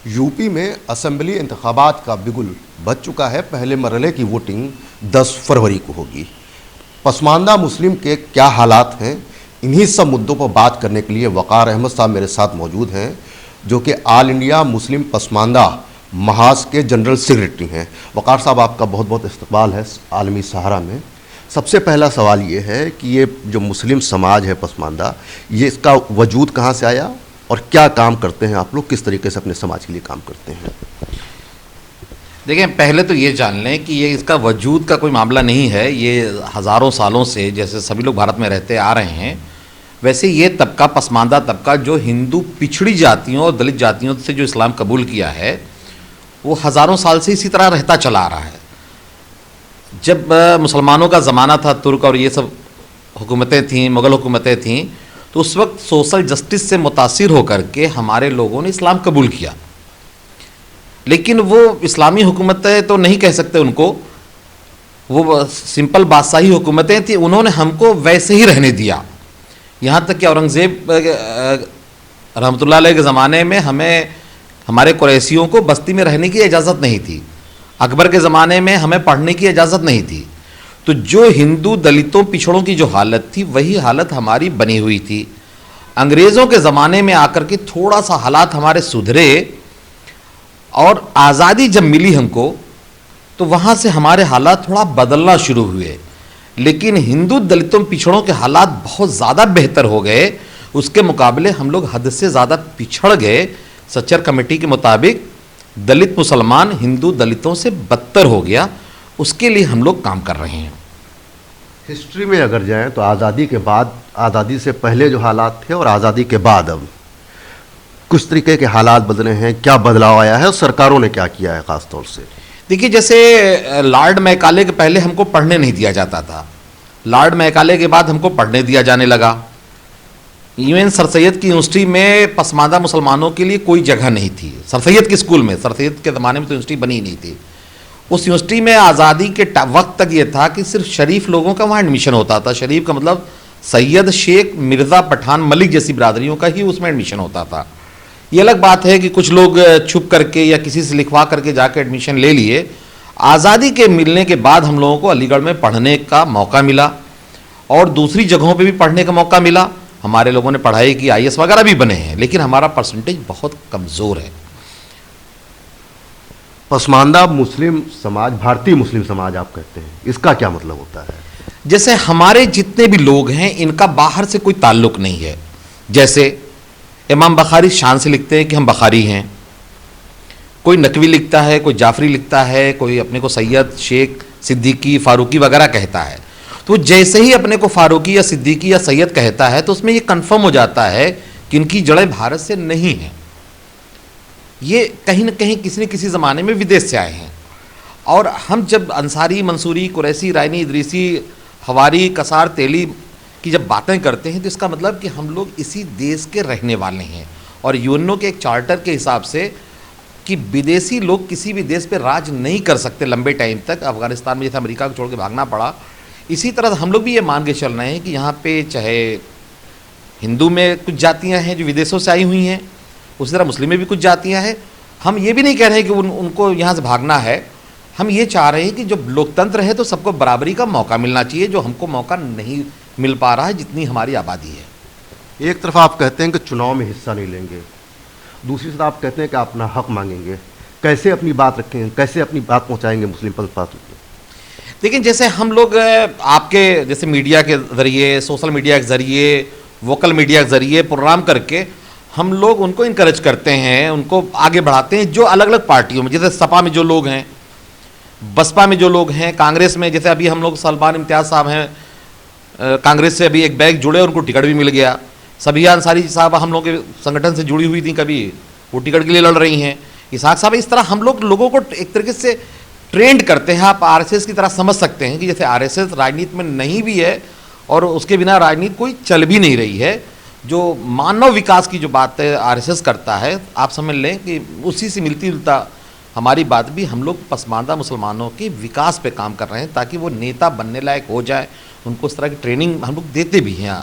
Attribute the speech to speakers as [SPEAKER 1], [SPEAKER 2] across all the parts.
[SPEAKER 1] UP में assembly इंतखाबात का बिगुल बज चुका है। पहले मरहले की वोटिंग 10 फरवरी को होगी। पसमानदा मुस्लिम के क्या हालात हैं, इन्हीं सब मुद्दों पर बात करने के लिए वक़ार अहमद साहब मेरे साथ मौजूद हैं, जो कि ऑल इंडिया मुस्लिम पसमानदा महाज के जनरल सेक्रेटरी हैं। वक़ार साहब, आपका बहुत बहुत इस्तकबाल है आलमी सहारा में। सबसे पहला सवाल ये है कि ये जो मुस्लिम समाज है पसमानदा, ये इसका वजूद कहाँ से आया और क्या काम करते हैं आप लोग, किस तरीके से अपने समाज के लिए काम करते हैं?
[SPEAKER 2] देखिए, पहले तो ये जान लें कि ये इसका वजूद का कोई मामला नहीं है। ये हज़ारों सालों से जैसे सभी लोग भारत में रहते आ रहे हैं, वैसे ये तबका, पसमानदा तबका, जो हिंदू पिछड़ी जातियों और दलित जातियों से जो इस्लाम कबूल किया है, वो हज़ारों साल से इसी तरह रहता चला आ रहा है। जब मुसलमानों का ज़माना था, तुर्क और ये सब हुकूमतें थीं, मुग़ल हुकूमतें थीं, तो उस वक्त सोशल जस्टिस से मुतासिर होकर के हमारे लोगों ने इस्लाम कबूल किया। लेकिन वो इस्लामी हुकूमतें तो नहीं कह सकते उनको, वो सिंपल बादशाही हुकूमतें थी। उन्होंने हमको वैसे ही रहने दिया। यहाँ तक कि औरंगज़ेब रहमतुल्लाह अलैह के ज़माने में हमें, हमारे कुरैशियों को बस्ती में रहने की इजाज़त नहीं थी। अकबर के ज़माने में हमें पढ़ने की इजाज़त नहीं थी। तो जो हिंदू दलितों पिछड़ों की जो हालत थी, वही हालत हमारी बनी हुई थी। अंग्रेज़ों के ज़माने में आकर के थोड़ा सा हालात हमारे सुधरे और आज़ादी जब मिली हमको, तो वहाँ से हमारे हालात थोड़ा बदलना शुरू हुए। लेकिन हिंदू दलितों पिछड़ों के हालात बहुत ज़्यादा बेहतर हो गए। उसके मुकाबले हम लोग हद से ज़्यादा पिछड़ गए। सच्चर कमेटी के मुताबिक दलित मुसलमान हिंदू दलितों से बदतर हो गया। उसके लिए हम लोग काम कर रहे हैं।
[SPEAKER 1] हिस्ट्री में अगर जाएं तो आज़ादी के बाद, आज़ादी से पहले जो हालात थे और आज़ादी के बाद अब कुछ तरीके के हालात बदले हैं, क्या बदलाव आया है और सरकारों ने क्या किया है ख़ास तौर से?
[SPEAKER 2] देखिए, जैसे लॉर्ड मैकाले के पहले हमको पढ़ने नहीं दिया जाता था। लॉर्ड मैकाले के बाद हमको पढ़ने दिया जाने लगा। इवन सर सैयद की यूनिवर्सिटी में पसमानदा मुसलमानों के लिए कोई जगह नहीं थी। सर सैयद के स्कूल में, सर सैयद के ज़माने में तो यूनिवर्सिटी बनी ही नहीं थी। उस यूनिवर्सिटी में आज़ादी के वक्त तक ये था कि सिर्फ शरीफ लोगों का वहाँ एडमिशन होता था। शरीफ का मतलब सैयद, शेख, मिर्ज़ा, पठान, मलिक जैसी बिरादरियों का ही उसमें एडमिशन होता था। ये अलग बात है कि कुछ लोग छुप करके या किसी से लिखवा करके जाकर एडमिशन ले लिए। आज़ादी के मिलने के बाद हम लोगों को अलीगढ़ में पढ़ने का मौका मिला और दूसरी जगहों पे भी पढ़ने का मौका मिला। हमारे लोगों ने पढ़ाई की, IAS वगैरह भी बने हैं, लेकिन हमारा परसेंटेज बहुत कमज़ोर है।
[SPEAKER 1] पसमानदा मुस्लिम समाज, भारतीय मुस्लिम समाज आप कहते हैं, इसका क्या मतलब होता है?
[SPEAKER 2] जैसे हमारे जितने भी लोग हैं, इनका बाहर से कोई ताल्लुक़ नहीं है। जैसे इमाम बुखारी शान से लिखते हैं कि हम बुखारी हैं। कोई नकवी लिखता है, कोई जाफरी लिखता है, कोई अपने को सैयद, शेख, सिद्दीकी, फारूकी वगैरह कहता है। तो जैसे ही अपने को फारूकी या सिद्दीकी या सैयद कहता है, तो उसमें ये कन्फर्म हो जाता है कि इनकी जड़ें भारत से नहीं हैं। ये कहीं ना कहीं किसी न किसी ज़माने में विदेश से आए हैं। और हम जब अंसारी, मंसूरी, कुरैशी, रायनी, इदरीसी, हवारी, कसार, तेली की जब बातें करते हैं, तो इसका मतलब कि हम लोग इसी देश के रहने वाले हैं। और यूएनओ के एक चार्टर के हिसाब से कि विदेशी लोग किसी भी देश पे राज नहीं कर सकते लंबे टाइम तक। अफगानिस्तान में जैसे अमेरिका को छोड़ के भागना पड़ा, इसी तरह हम लोग भी ये मान के चल रहे हैं कि यहाँ पे चाहे हिंदू में कुछ जातियाँ हैं जो विदेशों से आई हुई हैं, उसी तरह मुस्लिम में भी कुछ जातियाँ हैं। हम ये भी नहीं कह रहे हैं कि उनको यहाँ से भागना है। हम ये चाह रहे हैं कि जब लोकतंत्र है तो सबको बराबरी का मौका मिलना चाहिए, जो हमको मौका नहीं मिल पा रहा है जितनी हमारी आबादी है।
[SPEAKER 1] एक तरफ आप कहते हैं कि चुनाव में हिस्सा नहीं लेंगे, दूसरी तरफ आप कहते हैं कि अपना हक मांगेंगे। कैसे अपनी बात रखेंगे, कैसे अपनी बात पहुँचाएंगे मुस्लिम पास?
[SPEAKER 2] लेकिन जैसे हम लोग आपके जैसे मीडिया के ज़रिए, सोशल मीडिया के ज़रिए, वोकल मीडिया के ज़रिए प्रोग्राम करके हम लोग उनको इनकरेज करते हैं, उनको आगे बढ़ाते हैं। जो अलग अलग पार्टियों में, जैसे सपा में जो लोग हैं, बसपा में जो लोग हैं, कांग्रेस में, जैसे अभी हम लोग सलमान इम्तियाज़ साहब हैं, कांग्रेस से अभी एक बैग जुड़े, उनको टिकट भी मिल गया। सबिया अंसारी साहब हम लोग के संगठन से जुड़ी हुई थी कभी, वो टिकट के लिए लड़ रही हैं। इसहाक साहब, इस तरह हम लोग लोगों को एक तरीके से ट्रेंड करते हैं। आप RSS की तरह समझ सकते हैं कि जैसे RSS राजनीति में नहीं भी है और उसके बिना राजनीति कोई चल भी नहीं रही है। जो मानव विकास की जो बात है RSS करता है, आप समझ लें कि उसी से मिलती जुलता हमारी बात भी हम लोग पसमानदा मुसलमानों के विकास पे काम कर रहे हैं, ताकि वो नेता बनने लायक हो जाए। उनको इस तरह की ट्रेनिंग हम लोग देते भी हैं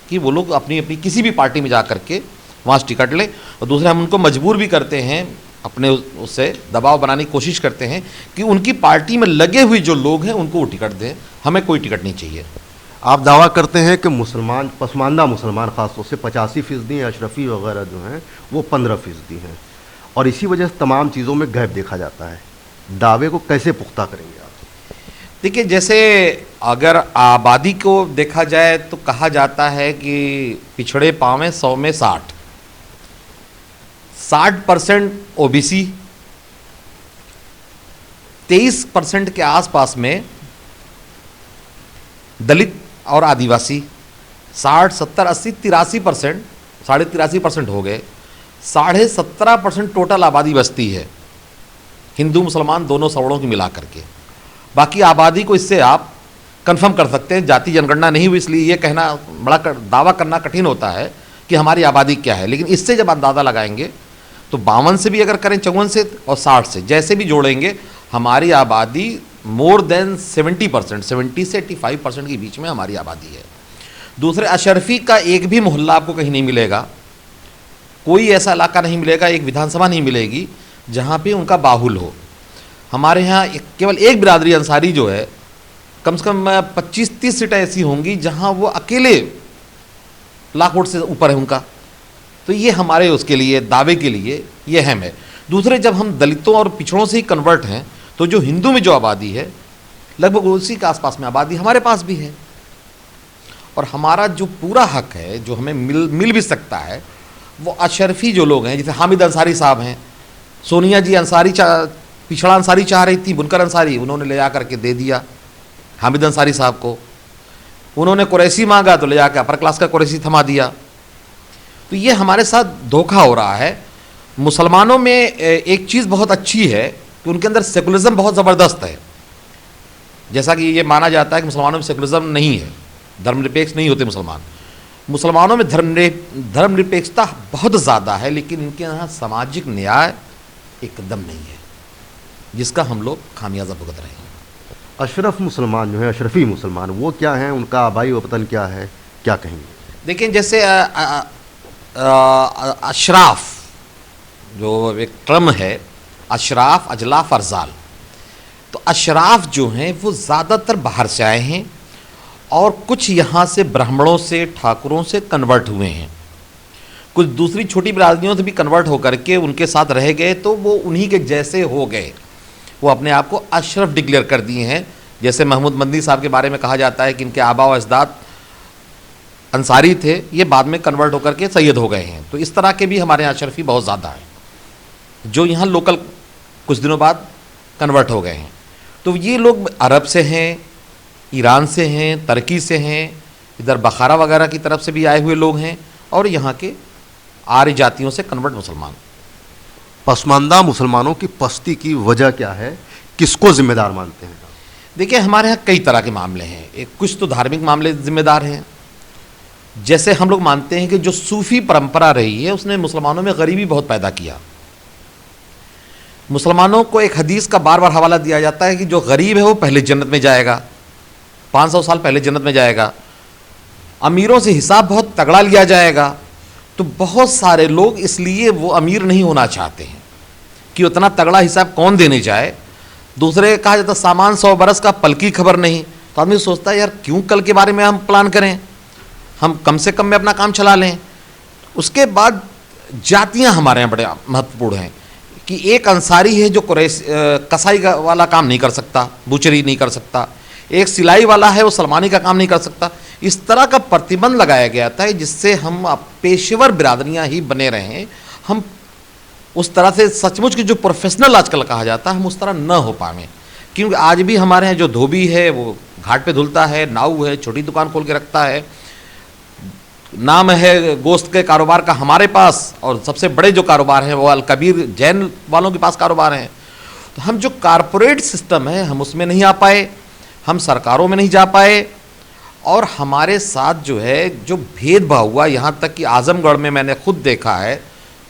[SPEAKER 2] कि वो लोग अपनी अपनी किसी भी पार्टी में जा कर के वहाँ से टिकट लें। और दूसरा, हम उनको मजबूर भी करते हैं अपने उससे दबाव बनाने की कोशिश करते हैं कि उनकी पार्टी में लगे हुए जो लोग हैं उनको वो टिकट दें, हमें कोई टिकट नहीं चाहिए।
[SPEAKER 1] आप दावा करते हैं कि मुसलमान, पसमानदा मुसलमान ख़ासतौर से 85% अशरफी वगैरह जो हैं वो 15% हैं, और इसी वजह से तमाम चीज़ों में गैप देखा जाता है। दावे को कैसे पुख्ता करेंगे आप?
[SPEAKER 2] देखिए, जैसे अगर आबादी को देखा जाए तो कहा जाता है कि पिछड़े पाँव में 100 में 60% ओबीसी, 23% के आसपास में दलित और आदिवासी, 60, 70, 80, 83%, 83.5% हो गए। 17.5% टोटल आबादी बसती है, हिंदू मुसलमान दोनों सवर्णों की मिला करके। बाकी आबादी को इससे आप कंफर्म कर सकते हैं, जाति जनगणना नहीं हुई इसलिए ये कहना बड़ा दावा करना कठिन होता है कि हमारी आबादी क्या है, लेकिन इससे जब अंदाज़ा लगाएंगे तो 52 से भी अगर करें, 54 से और 60 से जैसे भी जोड़ेंगे, हमारी आबादी मोर देन 70%, 70 से 85% के बीच में हमारी आबादी है। दूसरे, अशरफी का एक भी मोहल्ला आपको कहीं नहीं मिलेगा, कोई ऐसा इलाका नहीं मिलेगा, एक विधानसभा नहीं मिलेगी जहाँ पे उनका बाहुल हो। हमारे यहाँ केवल एक बिरादरी अंसारी जो है, कम से कम 25-30 सीटें ऐसी होंगी जहाँ वो अकेले लाख वोट से ऊपर है उनका। तो ये हमारे उसके लिए, दावे के लिए ये अहम है। दूसरे, जब हम दलितों और पिछड़ों से ही कन्वर्ट हैं तो जो हिंदू में जो आबादी है लगभग उसी के आसपास में आबादी हमारे पास भी है, और हमारा जो पूरा हक है जो हमें मिल भी सकता है वो अशरफी जो लोग हैं, जैसे हामिद अंसारी साहब हैं, सोनिया जी अंसारी पिछड़ा अंसारी चाह रही थी, बुनकर अंसारी, उन्होंने ले जा करके दे दिया हामिद अंसारी साहब को। उन्होंने कुरैशी मांगा तो ले जाकर अपर क्लास का कुरैशी थमा दिया। तो ये हमारे साथ धोखा हो रहा है। मुसलमानों में एक चीज़ बहुत अच्छी है कि उनके अंदर सेकुलरिज्म बहुत ज़बरदस्त है। जैसा कि ये माना जाता है कि मुसलमानों में सेकुलरिज्म नहीं है, धर्मनिरपेक्ष नहीं होते मुसलमान। मुसलमानों में धर्मनिरपेक्षता बहुत ज़्यादा है, लेकिन इनके यहाँ सामाजिक न्याय एकदम नहीं है, जिसका हम लोग खामियाजा भुगत रहे हैं।
[SPEAKER 1] अशरफ मुसलमान जो है, अशरफी मुसलमान, वो क्या हैं, उनका आबाई वतन क्या है, क्या कहेंगे?
[SPEAKER 2] देखिए, जैसे अशराफ जो एक टर्म है, अशराफ, अजलाफ, अरजाल, तो अशराफ जो हैं वो ज़्यादातर बाहर से आए हैं और कुछ यहाँ से ब्राह्मणों से, ठाकुरों से कन्वर्ट हुए हैं, कुछ दूसरी छोटी बिरादरियों से भी कन्वर्ट होकर के उनके साथ रह गए, तो वो उन्हीं के जैसे हो गए, वो अपने आप को अशरफ डिक्लेयर कर दिए हैं। जैसे महमूद मदनी साहब के बारे में कहा जाता है कि इनके आबा व अजदाद अंसारी थे, ये बाद में कन्वर्ट होकर के सैयद हो गए हैं। तो इस तरह के भी हमारे यहाँ अशरफी बहुत ज़्यादा हैं जो यहाँ लोकल कुछ दिनों बाद कन्वर्ट हो गए हैं। तो ये लोग अरब से हैं, ईरान से हैं, तुर्की से हैं, इधर बखारा वगैरह की तरफ से भी आए हुए लोग हैं, और यहाँ के आर्य जातियों से कन्वर्ट मुसलमान।
[SPEAKER 1] पसमानदा मुसलमानों की पस्ती की वजह क्या है, किसको जिम्मेदार मानते हैं?
[SPEAKER 2] देखिए, हमारे यहाँ कई तरह के मामले हैं। एक कुछ तो धार्मिक मामले जिम्मेदार हैं, जैसे हम लोग मानते हैं कि जो सूफ़ी परंपरा रही है उसने मुसलमानों में गरीबी बहुत पैदा किया। मुसलमानों को एक हदीस का बार बार हवाला दिया जाता है कि जो गरीब है वो पहले जन्नत में जाएगा, 500 साल पहले जन्नत में जाएगा, अमीरों से हिसाब बहुत तगड़ा लिया जाएगा। तो बहुत सारे लोग इसलिए वो अमीर नहीं होना चाहते हैं कि उतना तगड़ा हिसाब कौन देने जाए। दूसरे कहा जाता सामान 100 बरस का, पल की खबर नहीं। तो आदमी सोचता है यार क्यों कल के बारे में हम प्लान करें, हम कम से कम में अपना काम चला लें। उसके बाद जातियां हमारे यहाँ बड़े महत्वपूर्ण हैं कि एक अंसारी है जो कसाई वाला काम नहीं कर सकता, बुचरी नहीं कर सकता, एक सिलाई वाला है वो सलमानी का काम नहीं कर सकता। इस तरह का प्रतिबंध लगाया गया था जिससे हम पेशेवर बिरादरियां ही बने रहें। हम उस तरह से सचमुच की जो प्रोफेशनल आजकल कहा जाता है हम उस तरह न हो पाएँ, क्योंकि आज भी हमारे यहाँ जो धोबी है वो घाट पे धुलता है, नाऊ है छोटी दुकान खोल के रखता है, नाम है गोश्त के कारोबार का हमारे पास, और सबसे बड़े जो कारोबार हैं वो अल कबीर जैन वालों के पास कारोबार हैं। तो हम जो कारपोरेट सिस्टम है हम उसमें नहीं आ पाए, हम सरकारों में नहीं जा पाए, और हमारे साथ जो है जो भेदभाव हुआ, यहाँ तक कि आजमगढ़ में मैंने खुद देखा है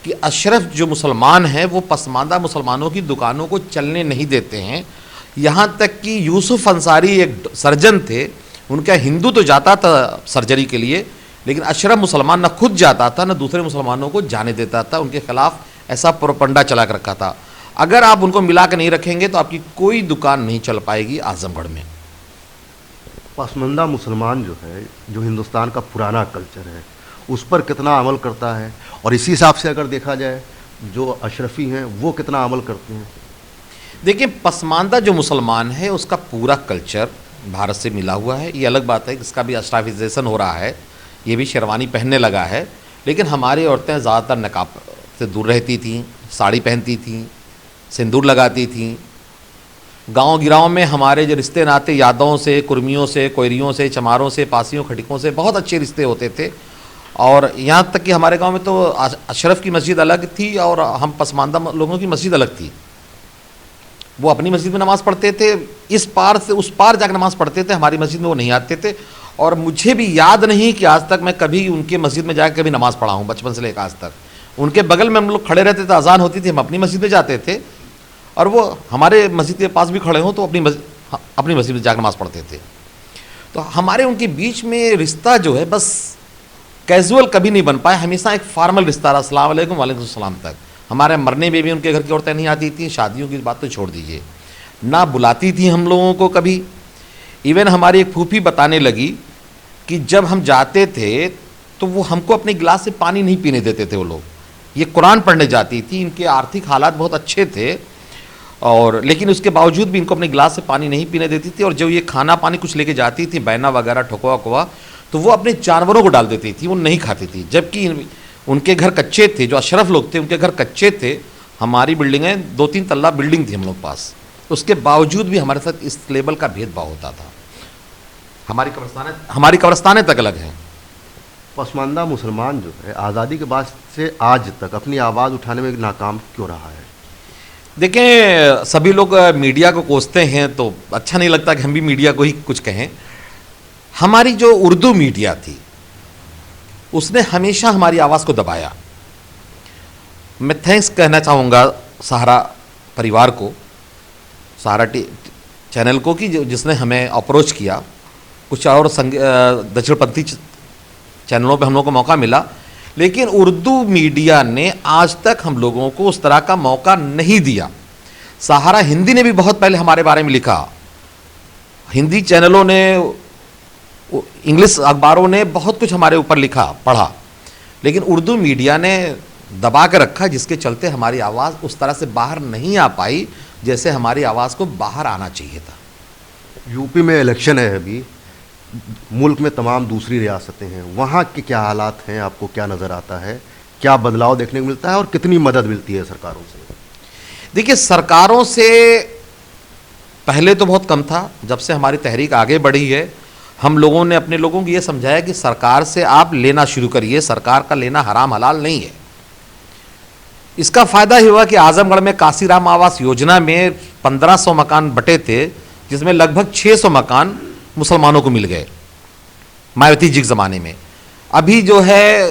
[SPEAKER 2] कि अशरफ जो मुसलमान हैं वो पसमानदा मुसलमानों की दुकानों को चलने नहीं देते हैं। यहाँ तक कि यूसुफ अंसारी एक सर्जन थे, उनका हिंदू तो जाता था सर्जरी के लिए, लेकिन अशरफ मुसलमान न खुद जाता था न दूसरे मुसलमानों को जाने देता था, उनके खिलाफ ऐसा प्रोपंडा चला कर रखा था। अगर आप उनको मिला के नहीं रखेंगे तो आपकी कोई दुकान नहीं चल पाएगी आजमगढ़ में।
[SPEAKER 1] पसमानदा मुसलमान जो है, जो हिंदुस्तान का पुराना कल्चर है, उस पर कितना अमल करता है, और इसी हिसाब से अगर देखा जाए जो अशरफी हैं वो कितना अमल करते हैं?
[SPEAKER 2] देखिए, पसमानदा जो मुसलमान है उसका पूरा कल्चर भारत से मिला हुआ है। ये अलग बात है कि इसका भी अशराफिजेशन हो रहा है, ये भी शेरवानी पहनने लगा है, लेकिन हमारी औरतें ज़्यादातर नकाब से दूर रहती थीं, साड़ी पहनती थीं, सिंदूर लगाती थीं। गांव गिराव में हमारे जो रिश्ते नाते यादों से, कुर्मियों से, कोयरियों से, चमारों से, पासियों, खटिकों से बहुत अच्छे रिश्ते होते थे। और यहाँ तक कि हमारे गांव में तो अशरफ की मस्जिद अलग थी और हम पसमानदा लोगों की मस्जिद अलग थी। वो अपनी मस्जिद में नमाज़ पढ़ते थे, इस पार से उस पार जाकर नमाज़ पढ़ते थे, हमारी मस्जिद में वो नहीं आते थे। और मुझे भी याद नहीं कि आज तक मैं कभी उनके मस्जिद में जाकर कभी नमाज़ पढ़ा हूँ, बचपन से लेकर आज तक। उनके बगल में हम लोग खड़े रहते थे, अजान होती थी, हम अपनी मस्जिद में जाते थे, और वो हमारे मस्जिद के पास भी खड़े हों तो अपनी मस्जिद में जाकर नमाज़ पढ़ते थे। तो हमारे उनके बीच में रिश्ता जो है बस कैजुअल कभी नहीं बन पाया, हमेशा एक फॉर्मल रिश्ता रहा, अस्सलाम वालेकुम वालेकुम सलाम तक। हमारे मरने में भी उनके घर की औरतें नहीं आती थी, शादियों की बात तो छोड़ दीजिए, ना बुलाती थी हम लोगों को कभी। इवन हमारी एक फूफी बताने लगी कि जब हम जाते थे तो वो हमको अपने गिलास से पानी नहीं पीने देते थे वो लोग। ये कुरान पढ़ने जाती थी, इनके आर्थिक हालात बहुत अच्छे थे, और लेकिन उसके बावजूद भी इनको अपने गिलास से पानी नहीं पीने देती थी। और जब ये खाना पानी कुछ लेके जाती थी, बैना वगैरह ठोकवा वकवा, तो वो अपने जानवरों को डाल देती थी, वो नहीं खाती थी। जबकि उनके घर कच्चे थे, जो अशरफ लोग थे उनके घर कच्चे थे। हमारी बिल्डिंगें 2-3 तल्ला बिल्डिंग थी हम लोग पास, उसके बावजूद भी हमारे साथ इस लेवल का भेदभाव होता था। हमारी कब्रस्तानें तक अलग हैं।
[SPEAKER 1] पसमानदा मुसलमान जो है आज़ादी के बाद से आज तक अपनी आवाज़ उठाने में नाकाम क्यों रहा है?
[SPEAKER 2] देखें, सभी लोग मीडिया को कोसते हैं तो अच्छा नहीं लगता कि हम भी मीडिया को ही कुछ कहें। हमारी जो उर्दू मीडिया थी उसने हमेशा हमारी आवाज़ को दबाया। मैं थैंक्स कहना चाहूँगा सहारा परिवार को, सहारा चैनल को, कि जिसने हमें अप्रोच किया। कुछ और दक्षिणपंथी चैनलों पे हम लोगों को मौका मिला, लेकिन उर्दू मीडिया ने आज तक हम लोगों को उस तरह का मौका नहीं दिया। सहारा हिंदी ने भी बहुत पहले हमारे बारे में लिखा, हिंदी चैनलों ने, इंग्लिश अखबारों ने बहुत कुछ हमारे ऊपर लिखा, पढ़ा, लेकिन उर्दू मीडिया ने दबा के रखा, जिसके चलते हमारी आवाज़ उस तरह से बाहर नहीं आ पाई जैसे हमारी आवाज़ को बाहर आना चाहिए था।
[SPEAKER 1] यूपी में इलेक्शन है अभी, मुल्क में तमाम दूसरी रियासतें हैं, वहाँ के क्या हालात हैं, आपको क्या नज़र आता है? क्या बदलाव देखने को मिलता है और कितनी मदद मिलती है सरकारों से?
[SPEAKER 2] देखिए, सरकारों से पहले तो बहुत कम था। जब से हमारी तहरीक आगे बढ़ी है, हम लोगों ने अपने लोगों को ये समझाया कि सरकार से आप लेना शुरू करिए, सरकार का लेना हराम हलाल नहीं है। इसका फ़ायदा ही हुआ कि आजमगढ़ में काशीराम आवास योजना में 1500 मकान बटे थे, जिसमें लगभग 600 मकान मुसलमानों को मिल गए मायावती जी के ज़माने में। अभी जो है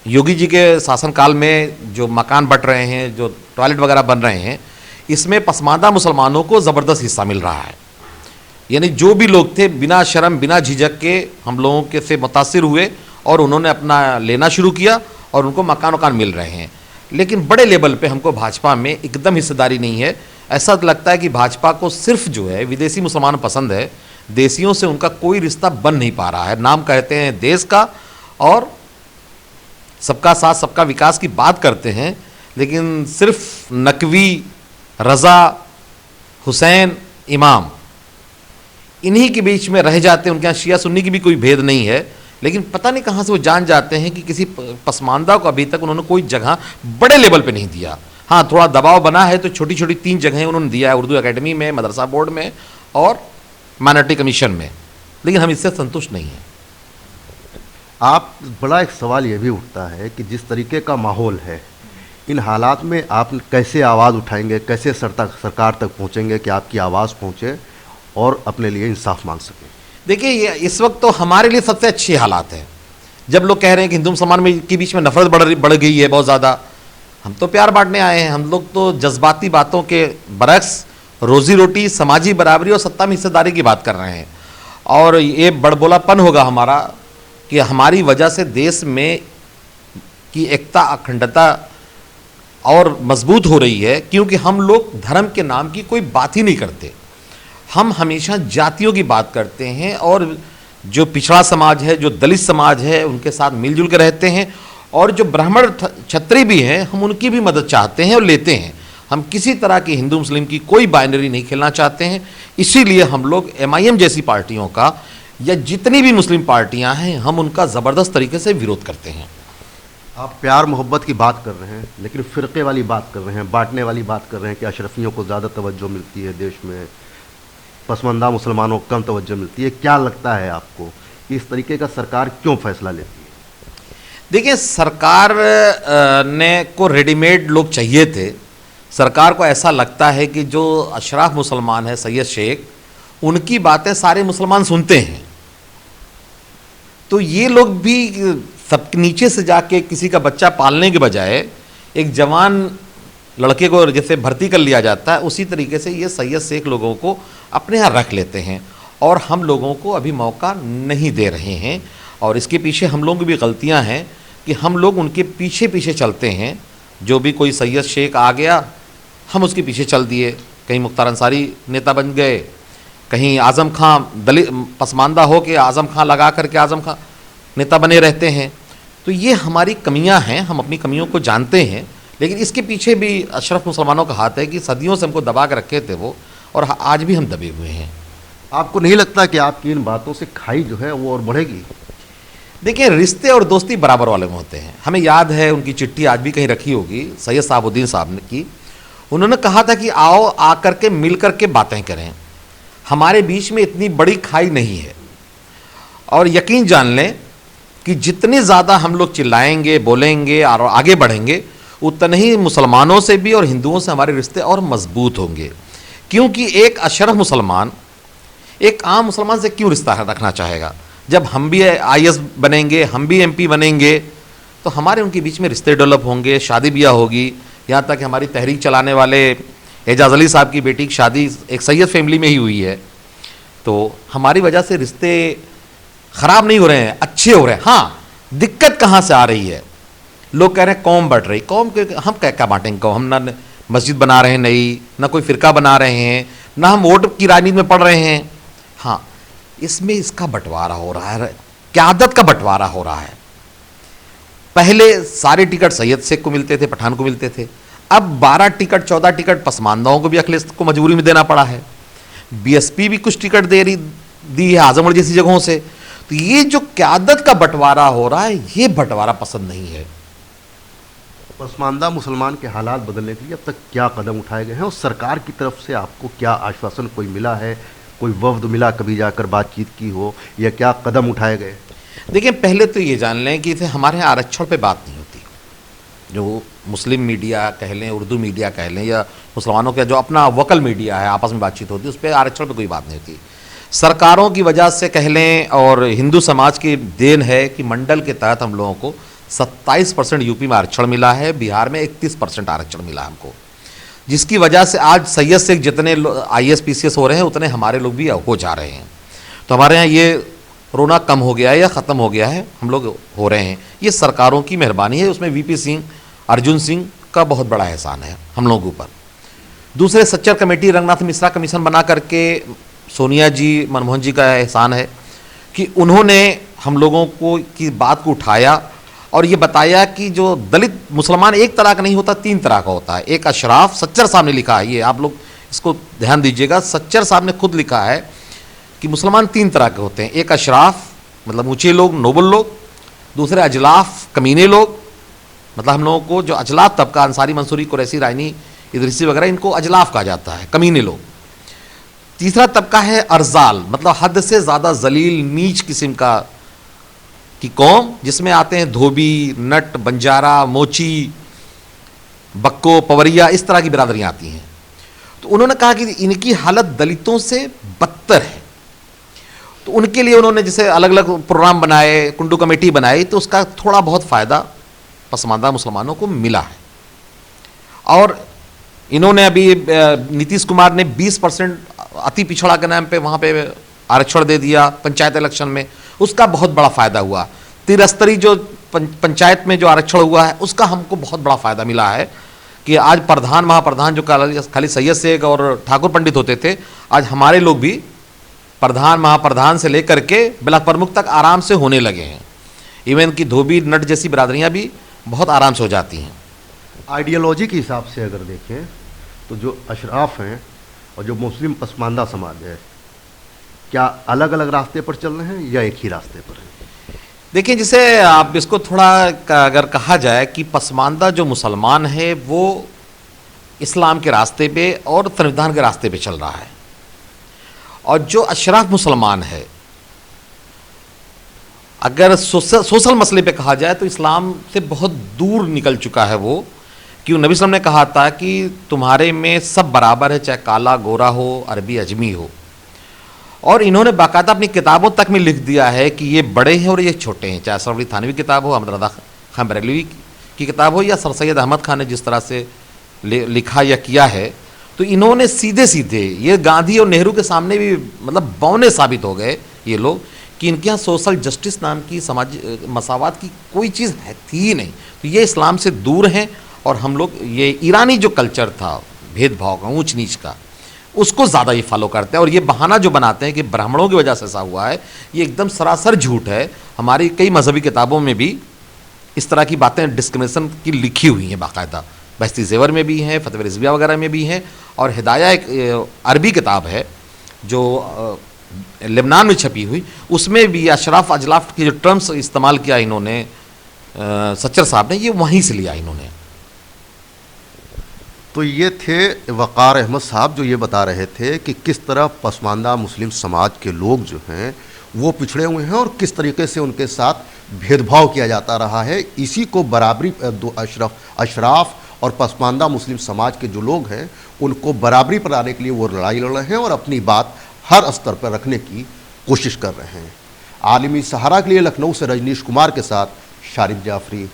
[SPEAKER 2] योगी जी के शासनकाल में जो मकान बट रहे हैं, जो टॉयलेट वगैरह बन रहे हैं, इसमें पसमानदा मुसलमानों को ज़बरदस्त हिस्सा मिल रहा है। यानी जो भी लोग थे बिना शर्म बिना झिझक के हम लोगों के से मुतासिर हुए और उन्होंने अपना लेना शुरू किया और उनको मकान वकान मिल रहे हैं। लेकिन बड़े लेवल पे हमको भाजपा में एकदम हिस्सेदारी नहीं है। ऐसा लगता है कि भाजपा को सिर्फ जो है विदेशी मुसलमान पसंद है, देशियों से उनका कोई रिश्ता बन नहीं पा रहा है। नाम कहते हैं देश का और सबका साथ सबका विकास की बात करते हैं, लेकिन सिर्फ नकवी, रज़ा, हुसैन, इमाम, इन्हीं के बीच में रह जाते हैं। उनके यहाँ शिया सुन्नी की भी कोई भेद नहीं है, लेकिन पता नहीं कहाँ से वो जान जाते हैं कि किसी पसमानदा को अभी तक उन्होंने कोई जगह बड़े लेवल पे नहीं दिया। हाँ, थोड़ा दबाव बना है तो छोटी छोटी 3 जगहें उन्होंने दिया है, उर्दू एकेडमी में, मदरसा बोर्ड में और माइनॉरिटी कमीशन में, लेकिन हम इससे संतुष्ट नहीं हैं।
[SPEAKER 1] आप बड़ा एक सवाल ये भी उठता है कि जिस तरीके का माहौल है, इन हालात में आप कैसे आवाज़ उठाएंगे, कैसे सरकार तक पहुँचेंगे कि आपकी आवाज़ पहुँचे और अपने लिए इंसाफ मांग सकें?
[SPEAKER 2] देखिए, ये इस वक्त तो हमारे लिए सबसे अच्छे हालात हैं। जब लोग कह रहे हैं कि हिंदू मुसलमान के बीच में नफरत बढ़ गई है बहुत ज़्यादा, हम तो प्यार बांटने आए हैं। हम लोग तो जज्बाती बातों के बरक्स रोज़ी रोटी, समाजी बराबरी और सत्ता में हिस्सेदारी की बात कर रहे हैं। और ये बड़बोलापन होगा हमारा कि हमारी वजह से देश में की एकता, अखंडता और मजबूत हो रही है, क्योंकि हम लोग धर्म के नाम की कोई बात ही नहीं करते। हम हमेशा जातियों की बात करते हैं, और जो पिछड़ा समाज है, जो दलित समाज है, उनके साथ मिलजुल के रहते हैं, और जो ब्राह्मण क्षत्रिय भी हैं, हम उनकी भी मदद चाहते हैं और लेते हैं। हम किसी तरह की हिंदू मुस्लिम की कोई बाइनरी नहीं खेलना चाहते हैं। इसीलिए हम लोग एमआईएम जैसी पार्टियों का, या जितनी भी मुस्लिम पार्टियां हैं, हम उनका ज़बरदस्त तरीके से विरोध करते हैं।
[SPEAKER 1] आप प्यार मोहब्बत की बात कर रहे हैं, लेकिन फ़िरक़े वाली बात कर रहे हैं, बांटने वाली बात कर रहे हैं कि अशरफियों को ज़्यादा तवज्जो मिलती है देश में, पसमानदा मुसलमानों को कम तवज्जो मिलती है। क्या लगता है आपको कि इस तरीके का सरकार क्यों फैसला लेती है?
[SPEAKER 2] देखिए, सरकार ने को रेडीमेड लोग चाहिए थे। सरकार को ऐसा लगता है कि जो अशराफ मुसलमान है, सैयद शेख, उनकी बातें सारे मुसलमान सुनते हैं, तो ये लोग भी सब नीचे से जाके किसी का बच्चा पालने के बजाय एक जवान लड़के को जैसे भर्ती कर लिया जाता है, उसी तरीके से ये सैयद शेख लोगों को अपने यहाँ रख लेते हैं, और हम लोगों को अभी मौका नहीं दे रहे हैं। और इसके पीछे हम लोगों की भी गलतियाँ हैं कि हम लोग उनके पीछे पीछे चलते हैं। जो भी कोई सैयद शेख आ गया, हम उसके पीछे चल दिए। कहीं मुख्तार अंसारी नेता बन गए, कहीं आज़म खां दलित पसमानदा हो के आज़म खां लगा करके आज़म खां नेता बने रहते हैं। तो ये हमारी कमियां हैं, हम अपनी कमियों को जानते हैं, लेकिन इसके पीछे भी अशरफ मुसलमानों का हाथ है कि सदियों से हमको दबा कर रखे थे वो, और आज भी हम दबे हुए हैं।
[SPEAKER 1] आपको नहीं लगता कि आपकी इन बातों से खाई जो है वो और बढ़ेगी?
[SPEAKER 2] देखिए, रिश्ते और दोस्ती बराबर वाले में होते हैं। हमें याद है, उनकी चिट्ठी आज भी कहीं रखी होगी, सैयद साहबुद्दीन साहब ने की। उन्होंने कहा था कि आओ आकर के मिल कर के बातें करें, हमारे बीच में इतनी बड़ी खाई नहीं है। और यकीन जान लें कि जितने ज़्यादा हम लोग चिल्लाएंगे, बोलेंगे और आगे बढ़ेंगे, उतने ही मुसलमानों से भी और हिंदुओं से हमारे रिश्ते और मजबूत होंगे। क्योंकि एक अशरफ मुसलमान एक आम मुसलमान से क्यों रिश्ता रखना चाहेगा? जब हम भी आईएएस बनेंगे, हम भी एमपी बनेंगे, तो हमारे उनके बीच में रिश्ते डेवलप होंगे, शादी ब्याह होगी। यहाँ तक कि हमारी तहरीक चलाने वाले एजाज अली साहब की बेटी की शादी एक सैयद फैमिली में ही हुई है। तो हमारी वजह से रिश्ते ख़राब नहीं हो रहे हैं, अच्छे हो रहे हैं। हाँ, दिक्कत कहाँ से आ रही है? लोग कह रहे हैं कौम बढ़ रही। कौम के हम क्या बांटेंगे कौम? हम ना मस्जिद बना रहे हैं नई, ना कोई फ़िरका बना रहे हैं, ना हम वोट की राजनीति में पढ़ रहे हैं। हाँ, इसमें इसका बंटवारा हो रहा है, क़यादत का बंटवारा हो रहा है। पहले सारे टिकट सैयद शेख को मिलते थे, पठान को मिलते थे। अब 12 टिकट 14 टिकट पसमानदाओं को भी अखिलेश को मजबूरी में देना पड़ा है। बीएसपी भी कुछ टिकट दी है आजमगढ़ जैसी जगहों से। तो ये जो क़यादत का बंटवारा हो रहा है, ये बंटवारा पसंद नहीं है।
[SPEAKER 1] पसमानदा मुसलमान के हालात बदलने के लिए अब तक क्या कदम उठाए गए हैं, और सरकार की तरफ से आपको क्या आश्वासन कोई मिला है? कोई वफ्द मिला, कभी जाकर बातचीत की हो, या क्या कदम उठाए गए?
[SPEAKER 2] देखिए, पहले तो ये जान लें कि हमारे यहाँ आरक्षण पे बात नहीं होती। जो मुस्लिम मीडिया कह लें, उर्दू मीडिया कह लें, या मुसलमानों का जो अपना वकल मीडिया है, आपस में बातचीत होती है, उस पर आरक्षण पे कोई बात नहीं होती। सरकारों की वजह से कह लें, और हिंदू समाज की देन है कि मंडल के तहत हम लोगों को 27% यूपी में आरक्षण मिला है, बिहार में 31% आरक्षण मिला हमको, जिसकी वजह से आज सैयद शेख जितने आईएएस पीसीएस हो रहे हैं, उतने हमारे लोग भी हो जा रहे हैं। तो हमारे यहाँ ये रोना कम हो गया है या ख़त्म हो गया है, हम लोग हो रहे हैं। ये सरकारों की मेहरबानी है, उसमें वीपी सिंह, अर्जुन सिंह का बहुत बड़ा एहसान है हम लोगों के ऊपर। दूसरे सच्चर कमेटी, रंगनाथ मिश्रा कमीशन बना करके सोनिया जी, मनमोहन जी का एहसान है कि उन्होंने हम लोगों को की बात को उठाया और ये बताया कि जो दलित मुसलमान एक तरह का नहीं होता, 3 तरह का होता है। एक अशराफ, सच्चर साहब ने लिखा है, ये आप लोग इसको ध्यान दीजिएगा, सच्चर साहब ने खुद लिखा है कि मुसलमान 3 तरह के होते हैं। एक अशराफ मतलब ऊंचे लोग, नोबल लोग। दूसरे अजलाफ, कमीने लोग, मतलब हम लोगों को जो अजलाफ तबका, अंसारी, मंसूरी, कुरैशी, रायनी, इदरीसी वगैरह, इनको अजलाफ कहा जाता है, कमीने लोग। तीसरा तबका है अरजाल, मतलब हद से ज़्यादा जलील, नीच किस्म का की कौम, जिसमें आते हैं धोबी, नट, बंजारा, मोची, बक्को, पवरिया, इस तरह की बिरादरियाँ आती हैं। तो उन्होंने कहा कि इनकी हालत दलितों से बदतर है। तो उनके लिए उन्होंने जैसे अलग अलग प्रोग्राम बनाए, कुंडू कमेटी बनाई, तो उसका थोड़ा बहुत फ़ायदा पसमानदा मुसलमानों को मिला है। और इन्होंने अभी नीतीश कुमार ने 20% अति पिछड़ा के नाम पे वहाँ पे आरक्षण दे दिया पंचायत इलेक्शन में, उसका बहुत बड़ा फ़ायदा हुआ। त्रिस्तरीय जो पंचायत में जो आरक्षण हुआ है, उसका हमको बहुत बड़ा फ़ायदा मिला है कि आज प्रधान महाप्रधान जो खाली सैयद शेख और ठाकुर पंडित होते थे, आज हमारे लोग भी प्रधान महाप्रधान से लेकर के ब्लॉक प्रमुख तक आराम से होने लगे हैं। इवन कि धोबी नट जैसी बिरादरियां भी बहुत आराम से हो जाती हैं।
[SPEAKER 1] आइडियोलॉजी के हिसाब से अगर देखें तो जो अशराफ हैं और जो मुस्लिम पसमानदा समाज है, क्या अलग अलग रास्ते पर चल रहे हैं या एक ही रास्ते पर हैं?
[SPEAKER 2] देखिए, जिसे आप इसको थोड़ा अगर कहा जाए कि पसमानदा जो मुसलमान है वो इस्लाम के रास्ते पे और संविधान के रास्ते पे चल रहा है, और जो अशराफ मुसलमान है अगर सोशल मसले पे कहा जाए तो इस्लाम से बहुत दूर निकल चुका है वो। क्यों? नबी सल्लल्लाहु अलैहि वसल्लम ने कहा था कि तुम्हारे में सब बराबर है, चाहे काला गोरा हो, अरबी अजमी हो। और इन्होंने बाकायदा अपनी किताबों तक में लिख दिया है कि ये बड़े हैं और ये छोटे हैं, चाहे असर अली थानवी की किताब हो, अहमद रज़ा खान बरेलवी की किताब हो, या सर सैयद अहमद खान ने जिस तरह से लिखा या किया है। तो इन्होंने सीधे सीधे ये गांधी और नेहरू के सामने भी मतलब बौने साबित हो गए ये लोग कि इनके यहाँ सोशल जस्टिस नाम की समाज मसावत की कोई चीज़ है थी ही नहीं। तो ये इस्लाम से दूर हैं, और हम लोग ये ईरानी जो कल्चर था भेदभाव का, ऊंच नीच का, उसको ज़्यादा ये फॉलो करते हैं। और ये बहाना जो बनाते हैं कि ब्राह्मणों की वजह से ऐसा हुआ है, ये एकदम सरासर झूठ है। हमारी कई मजहबी किताबों में भी इस तरह की बातें डिस्क्रिमिनेशन की लिखी हुई हैं बाकायदा, बहस्ती ज़ेवर में भी हैं, फतवा रिज़विया वगैरह में भी हैं। और हिदाया एक अरबी किताब है जो लेबनान में छपी हुई, उसमें भी अशराफ अजलाफ की जो टर्म्स इस्तेमाल किया इन्होंने, सच्चर साहब ने, ये वहीं से लिया इन्होंने।
[SPEAKER 1] तो ये थे वक़ार अहमद साहब जो ये बता रहे थे कि किस तरह पसमानदा मुस्लिम समाज के लोग जो हैं वो पिछड़े हुए हैं और किस तरीके से उनके साथ भेदभाव किया जाता रहा है। इसी को बराबरी दो अशराफ और पसमानदा मुस्लिम समाज के जो लोग हैं उनको बराबरी पर लाने के लिए वो लड़ाई लड़ रहे हैं और अपनी बात हर स्तर पर रखने की कोशिश कर रहे हैं। आलमी सहारा के लिए लखनऊ से रजनीश कुमार के साथ शारिफ जाफरी।